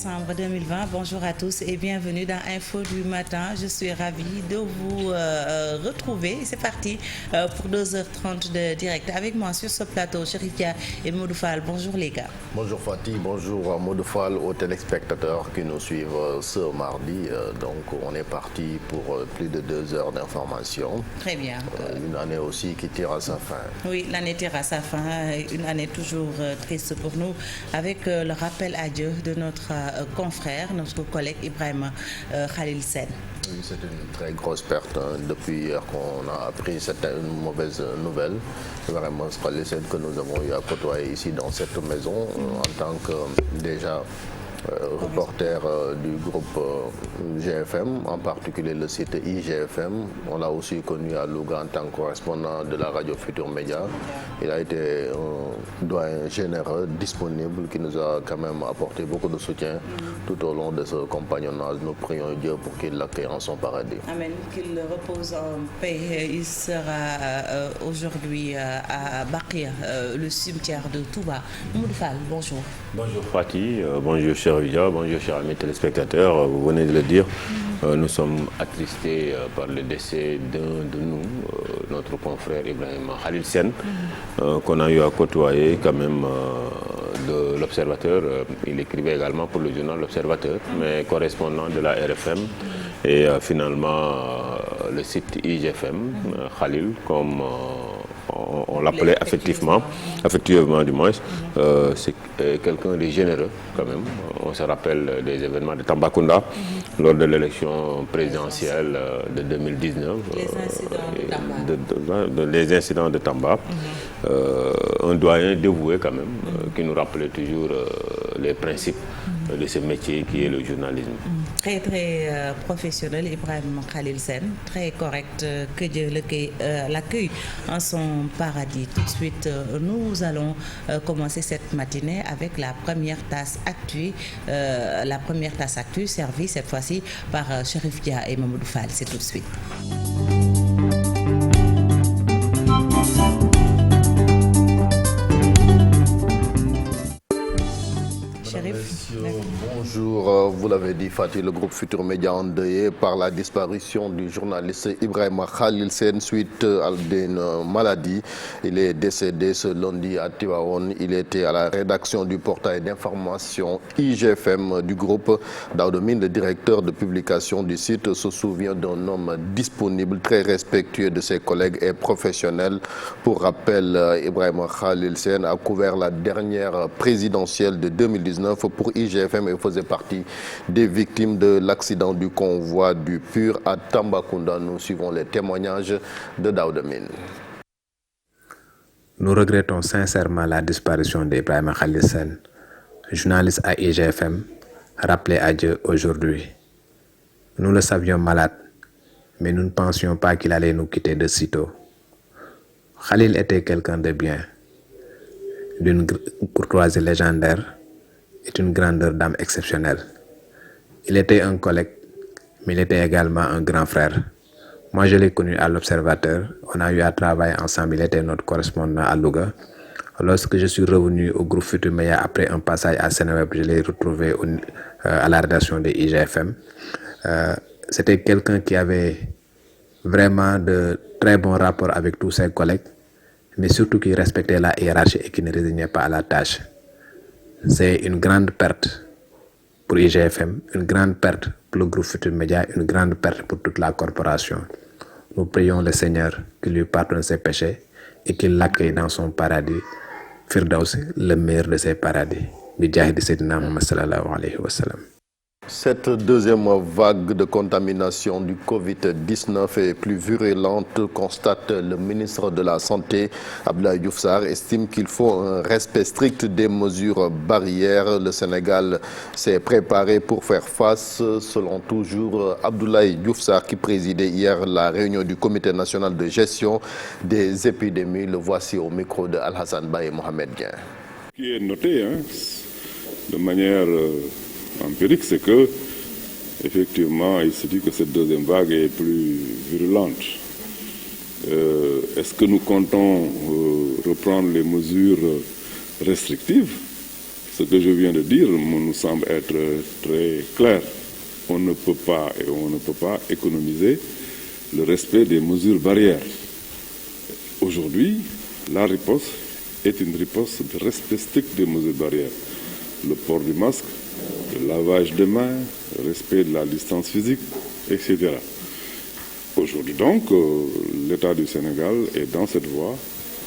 décembre 2020. Bonjour à tous et bienvenue dans Info du matin. Je suis ravie de vous retrouver. C'est parti pour 2h30 de direct. Avec moi sur ce plateau, Chérif Dia et Modou Fall. Bonjour les gars. Bonjour Fatih, bonjour Modou Fall, aux téléspectateurs qui nous suivent ce mardi. Donc on est parti pour plus de 2 heures d'information. Très bien. Une année aussi qui tire à sa fin. Oui, l'année tire à sa fin. Une année toujours triste pour nous, avec le rappel à Dieu de notre confrère, notre collègue Ibrahima Khalil Sène. Oui, c'est une très grosse perte depuis hier qu'on a appris une mauvaise nouvelle. Vraiment, Khalil Sène que nous avons eu à côtoyer ici dans cette maison en tant que déjà reporter du groupe GFM, en particulier le site IGFM. On l'a aussi connu à Louga en tant que correspondant de la radio Futur Média. Il a été un doyen généreux, disponible, qui nous a quand même apporté beaucoup de soutien tout au long de ce compagnonnage. Nous prions Dieu pour qu'il l'accueille en son paradis. Amen, qu'il repose en paix. Il sera aujourd'hui à Bakia, le cimetière de Touba. Modou Fall, bonjour. Bonjour Fatih, bonjour cher Via, bonjour chers amis téléspectateurs. Vous venez de le dire, nous sommes attristés par le décès d'un de nous, notre confrère Ibrahima Khalil Sène, qu'on a eu à côtoyer quand même de l'Observateur. Il écrivait également pour le journal L'Observateur, mais correspondant de la RFM et finalement le site IGFM, Khalil, comme on l'appelait affectivement du moins. C'est quelqu'un de généreux quand même. On se rappelle des événements de Tambacounda lors de l'élection présidentielle de 2019. Les incidents de Tamba. Un doyen dévoué quand même, qui nous rappelait toujours les principes de ce métier qui est le journalisme. Très très professionnel, Ibrahima Khalil Sène, très correct, que Dieu l'accueille en son paradis. Tout de suite, nous allons commencer cette matinée avec la première tasse actu, servie cette fois-ci par Chérif Dia et Mamadou Fall. C'est tout de suite. Bonjour, vous l'avez dit Fatih, le groupe Futur Média endeuillé par la disparition du journaliste Ibrahima Khalil Sène suite à une maladie. Il est décédé ce lundi à Tivaouane. Il était à la rédaction du portail d'information IGFM du groupe. Daouda Mine, le directeur de publication du site, se souvient d'un homme disponible, très respectueux de ses collègues et professionnel. Pour rappel, Ibrahima Khalil Sène a couvert la dernière présidentielle de 2019 pour IGFM et faisait partie des victimes de l'accident du convoi du PUR à Tambacounda. Nous suivons les témoignages de Daouda Mine. Nous regrettons sincèrement la disparition d'Ibrahima Khalil Sène, journaliste à IGFM, rappelé à Dieu aujourd'hui. Nous le savions malade, mais nous ne pensions pas qu'il allait nous quitter de sitôt. Khalil était quelqu'un de bien, d'une courtoisie légendaire et une grandeur d'âme exceptionnelle. Il était un collègue, mais il était également un grand frère. Moi, je l'ai connu à l'Observateur. On a eu à travailler ensemble. Il était notre correspondant à Louga. Lorsque je suis revenu au groupe Futur Média après un passage à Seneweb, je l'ai retrouvé à la rédaction de IGFM. C'était quelqu'un qui avait vraiment de très bons rapports avec tous ses collègues, mais surtout qui respectait la hiérarchie et qui ne résignait pas à la tâche. C'est une grande perte pour IGFM, une grande perte pour le groupe Futur Média, une grande perte pour toute la corporation. Nous prions le Seigneur qu'il lui pardonne ses péchés et qu'il l'accueille dans son paradis, Firdaus, le meilleur de ses paradis. Bijahid Sayyidina Muhammad sallallahu alayhi wa sallam. Cette deuxième vague de contamination du Covid-19 est plus virulente, constate le ministre de la Santé, Abdoulaye Diouf Sarr, estime qu'il faut un respect strict des mesures barrières. Le Sénégal s'est préparé pour faire face, selon toujours Abdoulaye Diouf Sarr, qui présidait hier la réunion du Comité national de gestion des épidémies. Le voici au micro de Al-Hassan Ba et Mohamed Dien. Ce qui est noté de manière empirique, c'est que effectivement, il se dit que cette deuxième vague est plus virulente. Est-ce que nous comptons reprendre les mesures restrictives? ce que je viens de dire nous semble être très clair. On ne peut pas économiser le respect des mesures barrières. Aujourd'hui, la riposte est une riposte de respect strict des mesures barrières. Le port du masque, le lavage des mains, le respect de la distance physique, etc. Aujourd'hui donc, l'État du Sénégal est dans cette voie.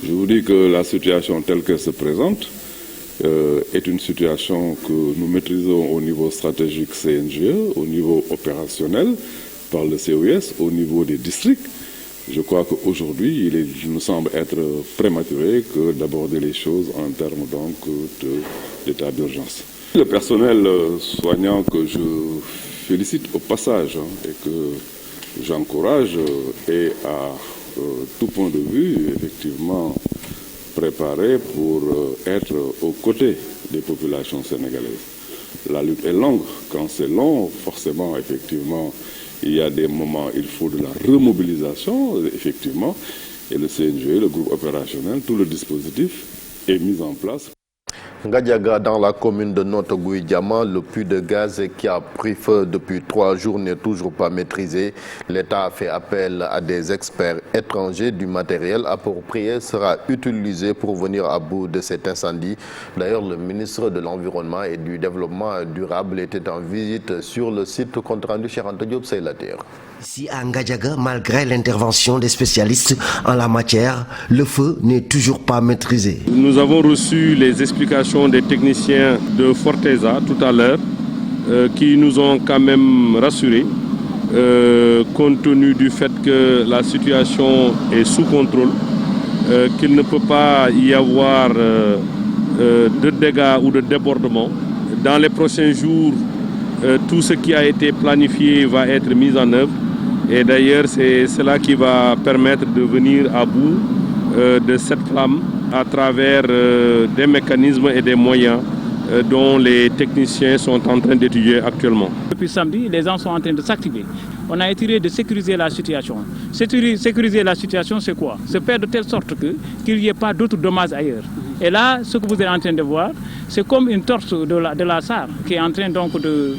Je vous dis que la situation telle qu'elle se présente est une situation que nous maîtrisons au niveau stratégique CNGE, au niveau opérationnel par le COS, au niveau des districts. Je crois qu'aujourd'hui, il nous semble être prématuré que d'aborder les choses en termes donc d'état d'urgence. Le personnel soignant que je félicite au passage et que j'encourage est à tout point de vue effectivement préparé pour être aux côtés des populations sénégalaises. La lutte est longue. Quand c'est long, forcément, effectivement, il y a des moments, il faut de la remobilisation, effectivement, et le CNG, le groupe opérationnel, tout le dispositif est mis en place. Ngadiaga, dans la commune de Notto-Gouye-Diama, le puits de gaz qui a pris feu depuis 3 jours n'est toujours pas maîtrisé. L'État a fait appel à des experts étrangers. Du matériel approprié sera utilisé pour venir à bout de cet incendie. D'ailleurs, le ministre de l'Environnement et du Développement durable était en visite sur le site, compte rendu Cheikh Anta Diop Seylatir. Ici à Ngadiaga, malgré l'intervention des spécialistes en la matière, le feu n'est toujours pas maîtrisé. Nous avons reçu les explications des techniciens de Forteza tout à l'heure qui nous ont quand même rassurés compte tenu du fait que la situation est sous contrôle, qu'il ne peut pas y avoir de dégâts ou de débordements. Dans les prochains jours, tout ce qui a été planifié va être mis en œuvre. Et d'ailleurs, c'est cela qui va permettre de venir à bout de cette flamme à travers des mécanismes et des moyens dont les techniciens sont en train d'étudier actuellement. Depuis samedi, les gens sont en train de s'activer. On a essayé de sécuriser la situation. Sécuriser la situation, c'est quoi? C'est faire de telle sorte qu'il n'y ait pas d'autres dommages ailleurs. Et là, ce que vous êtes en train de voir, c'est comme une torche de la SAR qui est en train donc de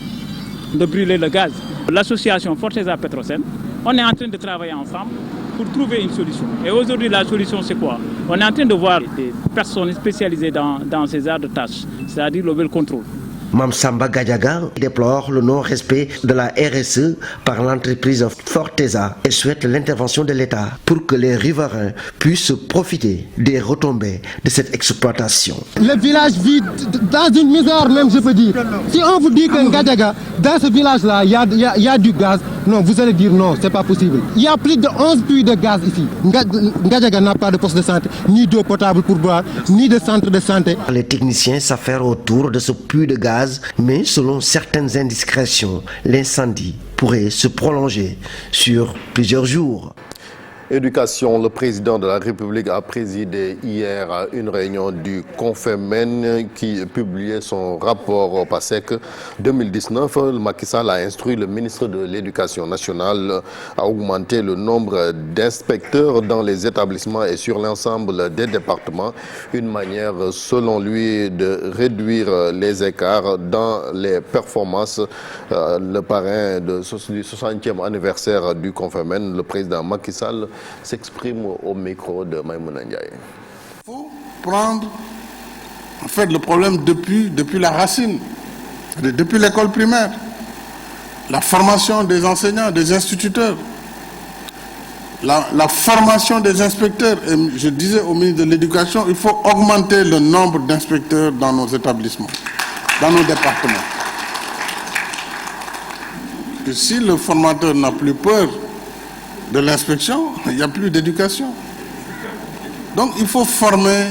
brûler le gaz. L'association Forteza Petrosen, on est en train de travailler ensemble pour trouver une solution. Et aujourd'hui, la solution, c'est quoi? On est en train de voir des personnes spécialisées dans ces arts de tâches, c'est-à-dire le well control. Mamsamba Gadiaga déplore le non-respect de la RSE par l'entreprise Forteza et souhaite l'intervention de l'État pour que les riverains puissent profiter des retombées de cette exploitation. Le village vit dans une misère même, je peux dire. Si on vous dit que Gadiaga, dans ce village-là, il y a du gaz, non, vous allez dire non, c'est pas possible. Il y a plus de 11 puits de gaz ici. Gadiaga n'a pas de poste de santé, ni d'eau potable pour boire, ni de centre de santé. Les techniciens s'affairent autour de ce puits de gaz, mais selon certaines indiscrétions, l'incendie pourrait se prolonger sur plusieurs jours. Éducation, le président de la République a présidé hier à une réunion du Confemen qui publiait son rapport au PASEC 2019. Macky Sall a instruit le ministre de l'Éducation nationale à augmenter le nombre d'inspecteurs dans les établissements et sur l'ensemble des départements. Une manière, selon lui, de réduire les écarts dans les performances. Le parrain du 60e anniversaire du Confemen, le président Macky Sall, s'exprime au micro de Maïmouna Ndiaye. Il faut prendre en fait le problème depuis la racine, depuis l'école primaire, la formation des enseignants, des instituteurs, la formation des inspecteurs. Et je disais au ministre de l'Éducation, il faut augmenter le nombre d'inspecteurs dans nos établissements, dans nos départements. Et si le formateur n'a plus peur de l'inspection, il n'y a plus d'éducation. Donc il faut former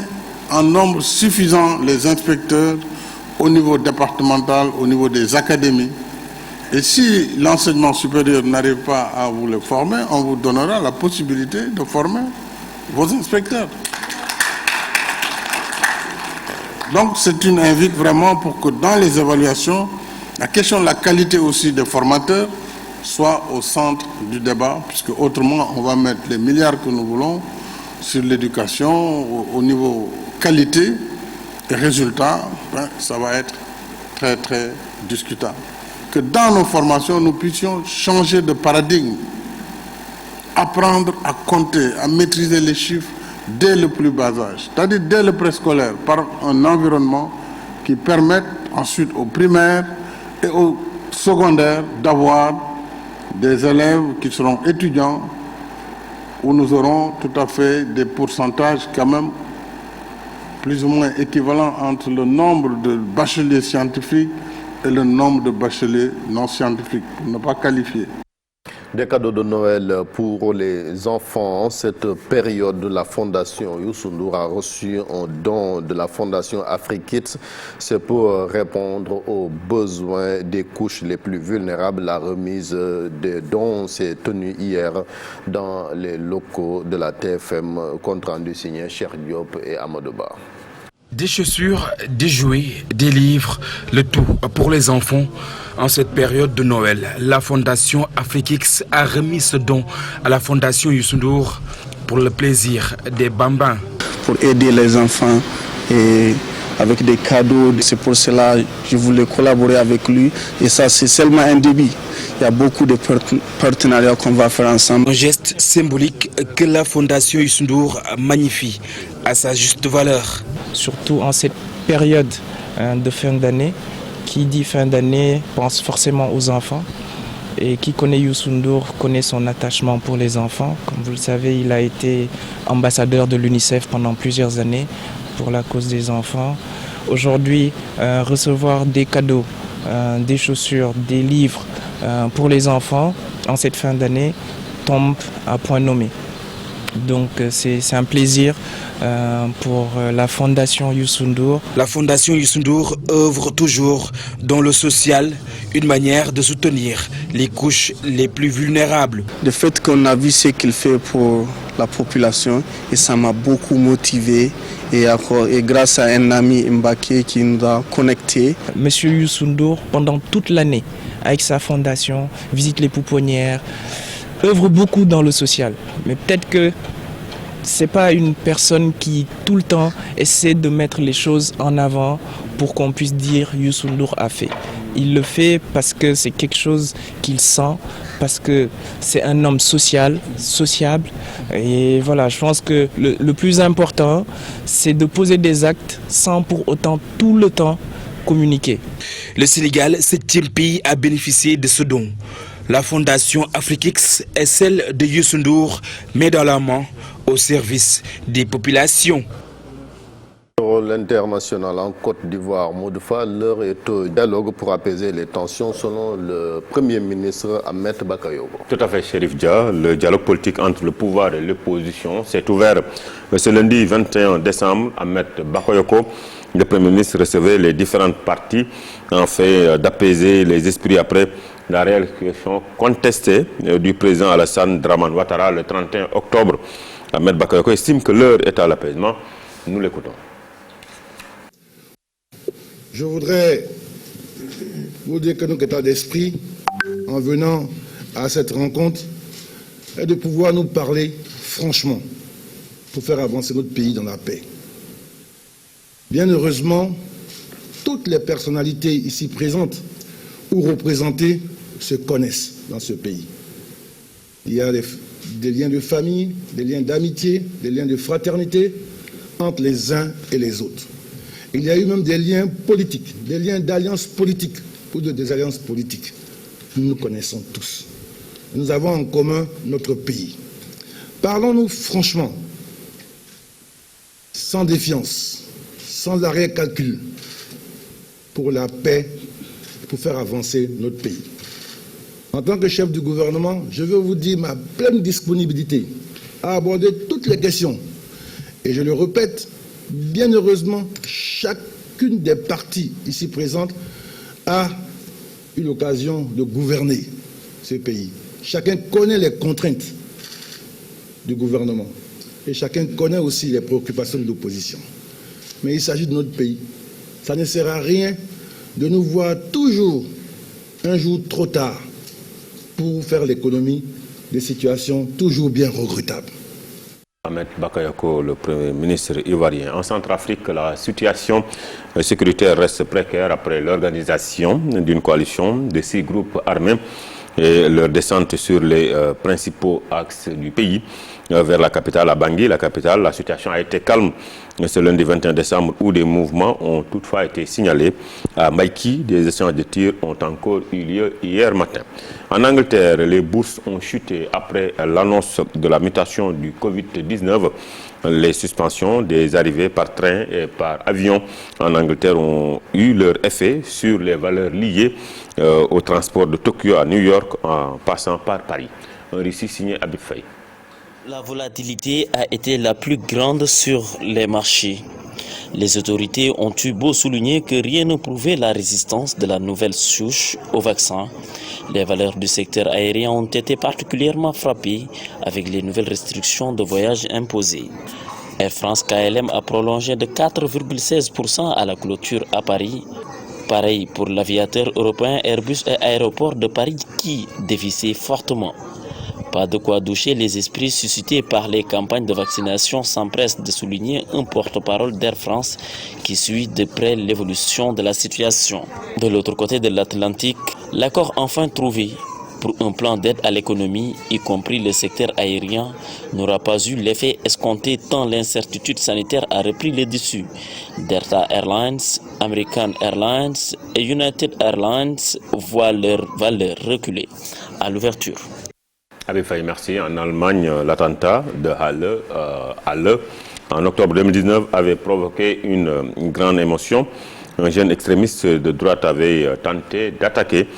en nombre suffisant les inspecteurs au niveau départemental, au niveau des académies. Et si l'enseignement supérieur n'arrive pas à vous le former, on vous donnera la possibilité de former vos inspecteurs. Donc c'est une invite vraiment pour que dans les évaluations, la question de la qualité aussi des formateurs soit au centre du débat, puisque autrement on va mettre les milliards que nous voulons sur l'éducation au niveau qualité, Et résultat, ça va être très très discutable. Que dans nos formations, nous puissions changer de paradigme, apprendre à compter, à maîtriser les chiffres dès le plus bas âge, c'est-à-dire dès le préscolaire, par un environnement qui permette ensuite aux primaires et aux secondaires d'avoir des élèves qui seront étudiants, où nous aurons tout à fait des pourcentages quand même plus ou moins équivalents entre le nombre de bacheliers scientifiques et le nombre de bacheliers non scientifiques, pour ne pas qualifier. Des cadeaux de Noël pour les enfants. En cette période, la Fondation Youssou N'Dour a reçu un don de la Fondation Afrikids. C'est pour répondre aux besoins des couches les plus vulnérables. La remise des dons s'est tenue hier dans les locaux de la TFM. Compte rendu signé Cheikh Diop et Amadou Ba. Des chaussures, des jouets, des livres, le tout pour les enfants. En cette période de Noël, la Fondation Afrikids a remis ce don à la Fondation Youssou N'Dour pour le plaisir des bambins. Pour aider les enfants et avec des cadeaux, c'est pour cela que je voulais collaborer avec lui. Et ça, c'est seulement un début. Il y a beaucoup de partenariats qu'on va faire ensemble. Un geste symbolique que la Fondation Youssou N'Dour magnifie à sa juste valeur. Surtout en cette période de fin d'année. Qui dit fin d'année pense forcément aux enfants. Et qui connaît Youssou N'Dour connaît son attachement pour les enfants. Comme vous le savez, il a été ambassadeur de l'UNICEF pendant plusieurs années pour la cause des enfants. Aujourd'hui, recevoir des cadeaux, des chaussures, des livres pour les enfants en cette fin d'année tombe à point nommé. Donc c'est un plaisir pour la Fondation Youssou N'Dour. La Fondation Youssou N'Dour œuvre toujours dans le social, une manière de soutenir les couches les plus vulnérables. Le fait qu'on a vu ce qu'il fait pour la population, et ça m'a beaucoup motivé. Et grâce à un ami Mbaké qui nous a connectés. Monsieur Youssou N'Dour, pendant toute l'année, avec sa fondation, visite les pouponnières, œuvre beaucoup dans le social. Mais peut-être que c'est pas une personne qui tout le temps essaie de mettre les choses en avant pour qu'on puisse dire Youssou N'Dour a fait. Il le fait parce que c'est quelque chose qu'il sent, parce que c'est un homme social, sociable. Et voilà, je pense que le plus important, c'est de poser des actes sans pour autant tout le temps communiquer. Le Sénégal, 7e pays à bénéficier de ce don. La Fondation Afrikids est celle de Youssou N'Dour, mais dans la main au service des populations. L'international en Côte d'Ivoire, Moudouffa, l'heure est au dialogue pour apaiser les tensions selon le Premier ministre Ahmed Bakayoko. Tout à fait, Chérif Dia. Le dialogue politique entre le pouvoir et l'opposition s'est ouvert ce lundi 21 décembre. Ahmed Bakayoko, le Premier ministre, recevait les différentes parties en fait d'apaiser les esprits après la réélection contestée du président Alassane Dramane Ouattara le 31 octobre. Ahmed Bakayoko estime que l'heure est à l'apaisement. Nous l'écoutons. Je voudrais vous dire que notre état d'esprit, en venant à cette rencontre, est de pouvoir nous parler franchement pour faire avancer notre pays dans la paix. Bien heureusement, toutes les personnalités ici présentes ou représentées se connaissent dans ce pays. Il y a des liens de famille, des liens d'amitié, des liens de fraternité entre les uns et les autres. Il y a eu même des liens politiques, des liens d'alliance politique ou de désalliance politique. Nous nous connaissons tous. Nous avons en commun notre pays. Parlons-nous franchement, sans défiance, sans arrière-calcul, pour la paix, pour faire avancer notre pays. En tant que chef du gouvernement, je veux vous dire ma pleine disponibilité à aborder toutes les questions. Et je le répète, bien heureusement, chacune des parties ici présentes a eu l'occasion de gouverner ce pays. Chacun connaît les contraintes du gouvernement et chacun connaît aussi les préoccupations de l'opposition. Mais il s'agit de notre pays. Ça ne sert à rien de nous voir toujours un jour trop tard pour faire l'économie des situations toujours bien regrettables. Mohamed Bakayoko, le Premier ministre ivoirien. En Centrafrique, la situation sécuritaire reste précaire après l'organisation d'une coalition de 6 groupes armés et leur descente sur les principaux axes du pays vers la capitale, à Bangui, la capitale. La situation a été calme ce lundi 21 décembre où des mouvements ont toutefois été signalés. À Maïki, des échanges de tirs ont encore eu lieu hier matin. En Angleterre, les bourses ont chuté après l'annonce de la mutation du Covid-19. Les suspensions des arrivées par train et par avion en Angleterre ont eu leur effet sur les valeurs liées au transport de Tokyo à New York en passant par Paris. Un récit signé Abid Faye. La volatilité a été la plus grande sur les marchés. Les autorités ont eu beau souligner que rien ne prouvait la résistance de la nouvelle souche au vaccin. Les valeurs du secteur aérien ont été particulièrement frappées avec les nouvelles restrictions de voyage imposées. Air France KLM a prolongé de 4,16% à la clôture à Paris. Pareil pour l'aviateur européen Airbus et Aéroport de Paris qui dévissait fortement. Pas de quoi doucher les esprits suscités par les campagnes de vaccination, s'empresse de souligner un porte-parole d'Air France qui suit de près l'évolution de la situation. De l'autre côté de l'Atlantique, l'accord enfin trouvé pour un plan d'aide à l'économie, y compris le secteur aérien, n'aura pas eu l'effet escompté tant l'incertitude sanitaire a repris le dessus. Delta Airlines, American Airlines et United Airlines voient leurs valeurs reculer à l'ouverture. Abid Faye, merci. En Allemagne, l'attentat de Halle en octobre 2019 avait provoqué une grande émotion. Un jeune extrémiste de droite avait tenté d'attaquer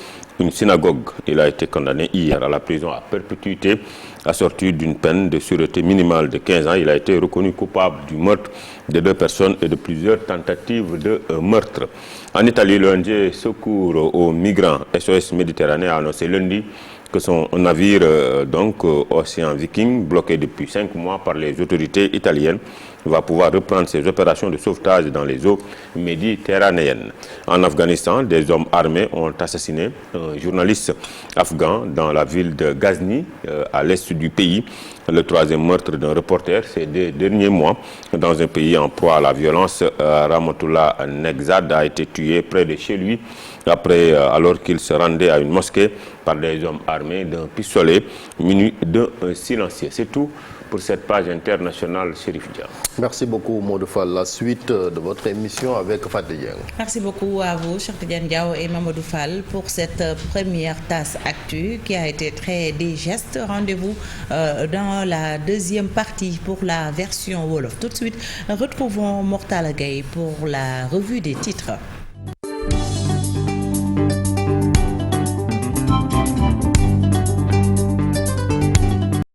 une synagogue. Il a été condamné hier à la prison à perpétuité, assorti d'une peine de sûreté minimale de 15 ans. Il a été reconnu coupable du meurtre de 2 personnes et de plusieurs tentatives de meurtre. En Italie, l'ONG Secours aux migrants SOS Méditerranée a annoncé lundi que son navire, Océan Viking, bloqué depuis 5 mois par les autorités italiennes, va pouvoir reprendre ses opérations de sauvetage dans les eaux méditerranéennes. En Afghanistan, des hommes armés ont assassiné un journaliste afghan dans la ville de Ghazni, à l'est du pays. Le 3e meurtre d'un reporter ces 2 derniers mois dans un pays en proie à la violence. Rahmatullah Negzad a été tué près de chez lui alors qu'il se rendait à une mosquée par des hommes armés d'un pistolet muni d'un silencieux. C'est tout pour cette page internationale, Chérif Dia. Merci beaucoup, Mamadou Fall. La suite de votre émission avec Fatou Dieng. Merci beaucoup à vous, Cheikh Tidiane Diaw et Mamadou Fall, pour cette première tasse actu qui a été très digeste. Rendez-vous dans la deuxième partie pour la version Wolof. Tout de suite, retrouvons Mortala Gueye pour la revue des titres.